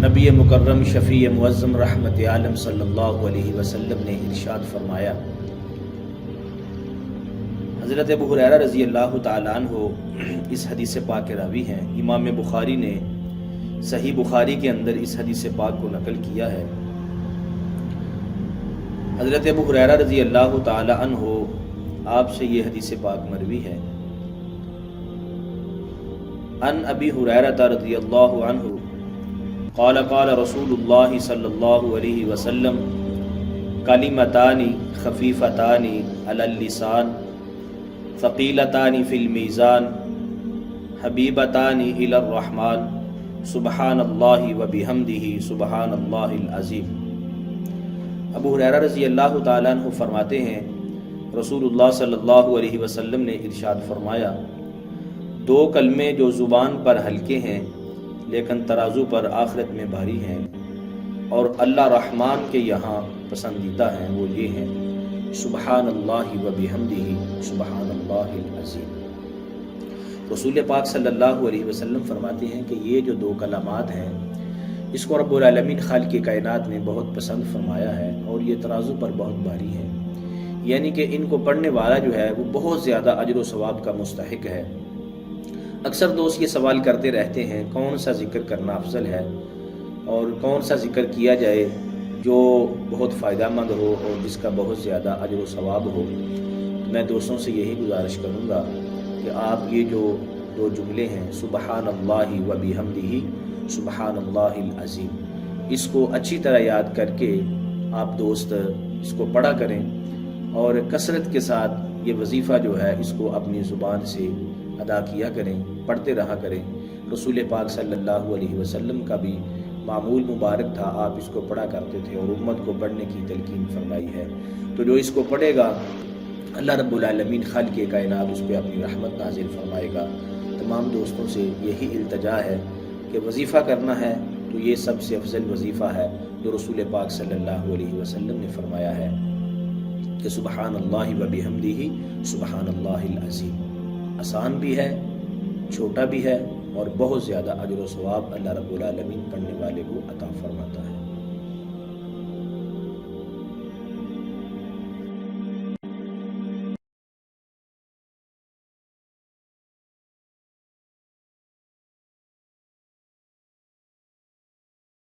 نبی مکرم شفیع معظم رحمت عالم صلی اللہ علیہ وسلم نے ارشاد فرمایا، حضرت ابو ہریرہ رضی اللہ تعالیٰ عنہ اس حدیث پاک کے راوی ہیں۔ امام بخاری نے صحیح بخاری کے اندر اس حدیث پاک کو نقل کیا ہے۔ حضرت ابو ہریرہ رضی اللہ تعالیٰ عنہ آپ سے یہ حدیث پاک مروی ہے۔ ان ابی ہریرہ رضی اللہ عنہ قال قال رسول اللہ صلی اللہ علیہ وسلم کلمتان خفیفتان علی اللسان ثقیلتان فی المیزان حبیبتان الی الرحمن سبحان اللہ وبحمدہ سبحان اللہ العظیم۔ ابو ہریرہ رضی اللہ تعالیٰ عنہ فرماتے ہیں، رسول اللہ صلی اللہ علیہ وسلم نے ارشاد فرمایا، دو کلمے جو زبان پر ہلکے ہیں لیکن ترازو پر آخرت میں بھاری ہیں اور اللہ رحمان کے یہاں پسندیدہ ہیں، وہ یہ ہیں، سبحان اللہ وبحمدہ سبحان اللہ العظیم۔ رسول پاک صلی اللہ علیہ وسلم فرماتے ہیں کہ یہ جو دو کلمات ہیں اس کو رب العالمین خالق کائنات نے بہت پسند فرمایا ہے اور یہ ترازو پر بہت بھاری ہیں، یعنی کہ ان کو پڑھنے والا جو ہے وہ بہت زیادہ اجر و ثواب کا مستحق ہے۔ اکثر دوست یہ سوال کرتے رہتے ہیں کون سا ذکر کرنا افضل ہے اور کون سا ذکر کیا جائے جو بہت فائدہ مند ہو اور جس کا بہت زیادہ اجر و ثواب ہو۔ میں دوستوں سے یہی گزارش کروں گا کہ آپ یہ جو دو جملے ہیں، سبحان اللہ وبحمدہ سبحان اللہ العظیم، اس کو اچھی طرح یاد کر کے آپ دوست اس کو پڑھا کریں اور کثرت کے ساتھ یہ وظیفہ جو ہے اس کو اپنی زبان سے ادا کیا کریں، پڑھتے رہا کریں۔ رسول پاک صلی اللہ علیہ وسلم کا بھی معمول مبارک تھا، آپ اس کو پڑھا کرتے تھے اور امت کو پڑھنے کی تلقین فرمائی ہے۔ تو جو اس کو پڑھے گا اللہ رب العالمین خالق کائنات اس پہ اپنی رحمت نازل فرمائے گا۔ تمام دوستوں سے یہی التجا ہے کہ وظیفہ کرنا ہے تو یہ سب سے افضل وظیفہ ہے جو رسول پاک صلی اللہ علیہ وسلم نے فرمایا ہے کہ سبحان اللہ وبحمدہ سبحان اللہ العظیم۔ آسان بھی ہے، چھوٹا بھی ہے اور بہت زیادہ اجر و ثواب اللہ رب العالمین پڑھنے والے کو عطا فرماتا ہے۔